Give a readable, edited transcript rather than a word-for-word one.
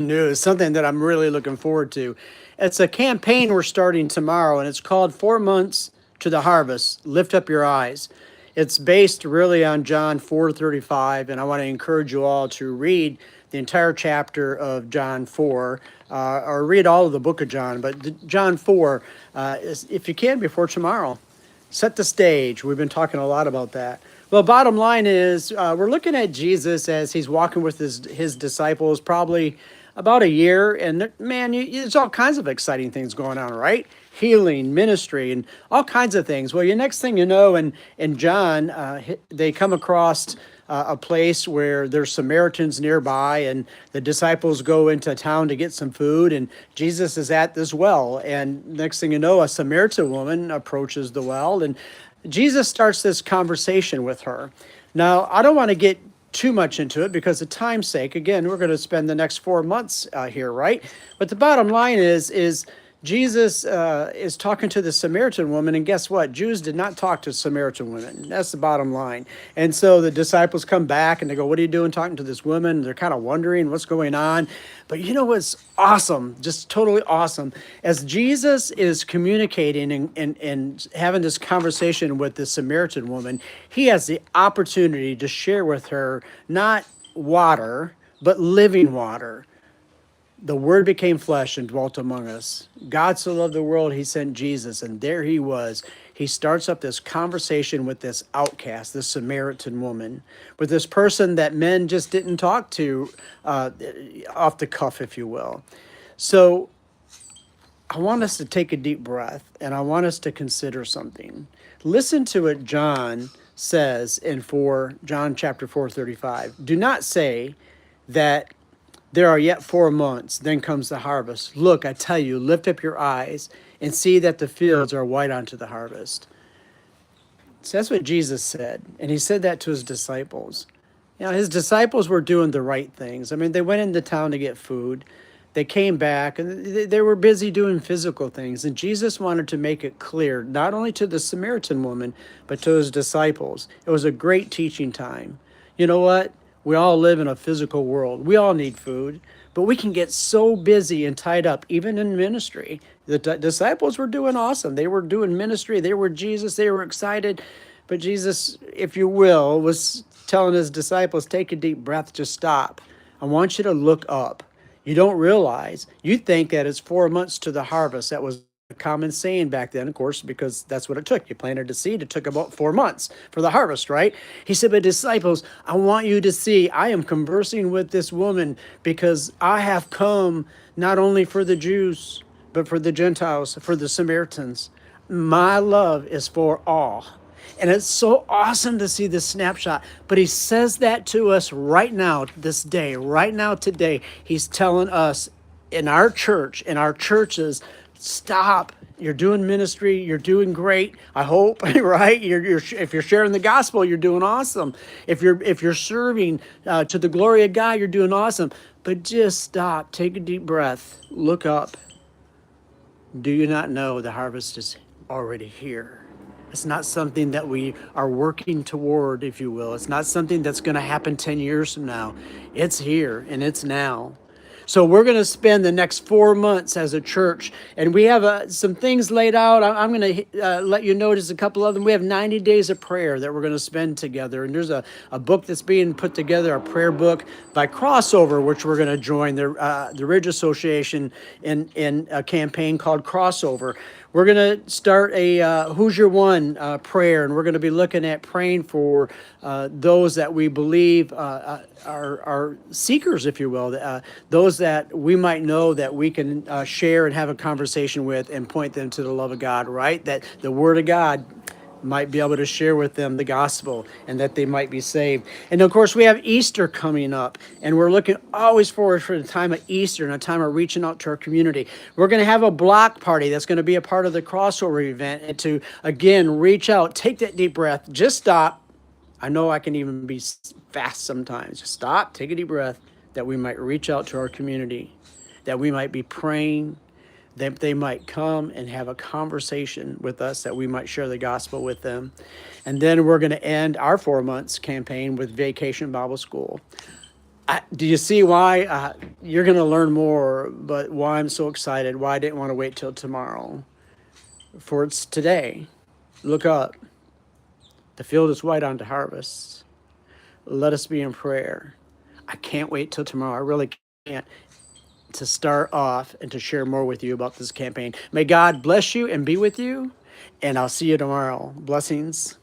news, something that I'm really looking forward to. It's a campaign we're starting tomorrow, and it's called 4 Months to the Harvest. Lift up your eyes. It's based really on John 4:35, and I want to encourage you all to read the entire chapter of John 4, or read all of the book of John. But John 4, if you can, before tomorrow. Set the stage. We've been talking a lot about that. Well, bottom line is we're looking at Jesus as he's walking with his disciples, probably about a year. And man, there's all kinds of exciting things going on, right? Healing, ministry, and all kinds of things. Well, your next thing you know, in John, they come across a place where there's Samaritans nearby, and the disciples go into town to get some food, and Jesus is at this well. And next thing you know, a Samaritan woman approaches the well, and Jesus starts this conversation with her. Now, I don't want to get too much into it because of time's sake. Again, we're going to spend the next 4 months here, right? But the bottom line is Jesus is talking to the Samaritan woman, and guess what? Jews did not talk to Samaritan women. That's the bottom line. And so the disciples come back and they go, "What are you doing talking to this woman?" And they're kind of wondering what's going on. But you know what's awesome, just totally awesome, as Jesus is communicating and having this conversation with the Samaritan woman, he has the opportunity to share with her not water, but living water. The Word became flesh and dwelt among us. God so loved the world, he sent Jesus, and there he was. He starts up this conversation with this outcast, this Samaritan woman, with this person that men just didn't talk to off the cuff, if you will. So I want us to take a deep breath, and I want us to consider something. Listen to what John says in John chapter 4:35. Do not say that there are yet 4 months, then comes the harvest. Look, I tell you, lift up your eyes and see that the fields are white unto the harvest. So that's what Jesus said. And he said that to his disciples. You know, his disciples were doing the right things. I mean, they went into town to get food. They came back and they were busy doing physical things. And Jesus wanted to make it clear, not only to the Samaritan woman, but to his disciples. It was a great teaching time. You know what? We all live in a physical world. We all need food, but we can get so busy and tied up, even in ministry. The disciples were doing awesome. They were doing ministry. They were Jesus. They were excited. But Jesus, if you will, was telling his disciples, take a deep breath, just stop. I want you to look up. You don't realize, you think that it's 4 months to the harvest. That was a common saying back then, of course, because that's what it took. You planted a seed, it took about 4 months for the harvest, right? He said, but disciples, I want you to see, I am conversing with this woman because I have come not only for the Jews, but for the Gentiles, for the Samaritans. My love is for all. And it's so awesome to see this snapshot. But he says that to us right now, this day, right now, today. He's telling us in our church, in our churches, stop. You're doing ministry. You're doing great. I hope, right? If you're sharing the gospel, you're doing awesome. If you're serving to the glory of God, you're doing awesome. But just stop. Take a deep breath. Look up. Do you not know the harvest is already here? It's not something that we are working toward, if you will. It's not something that's going to happen 10 years from now. It's here and it's now. So we're going to spend the next 4 months as a church, and we have some things laid out. I'm going to let you notice a couple of them. We have 90 days of prayer that we're going to spend together, and there's a book that's being put together, a prayer book by Crossover, which we're going to join the Ridge Association in a campaign called Crossover. We're going to start a Who's Your One prayer, and we're going to be looking at praying for those that we believe are seekers, if you will, those that we might know that we can share and have a conversation with and point them to the love of God, right? That the Word of God might be able to share with them the gospel and that they might be saved. And of course, we have Easter coming up, and we're looking always forward for the time of Easter and a time of reaching out to our community. We're going to have a block party that's going to be a part of the crossover event, and to, again, reach out, take that deep breath, just stop. I know I can even be fast sometimes. Just stop, take a deep breath, that we might reach out to our community, that we might be praying, that they might come and have a conversation with us, that we might share the gospel with them. And then we're going to end our 4 months campaign with Vacation Bible School. Do you see why? You're going to learn more, but why I'm so excited, why I didn't want to wait till tomorrow. For it's today. Look up. The field is white unto harvest. Let us be in prayer. I can't wait till tomorrow. I really can't, to start off and to share more with you about this campaign. May God bless you and be with you, and I'll see you tomorrow. Blessings.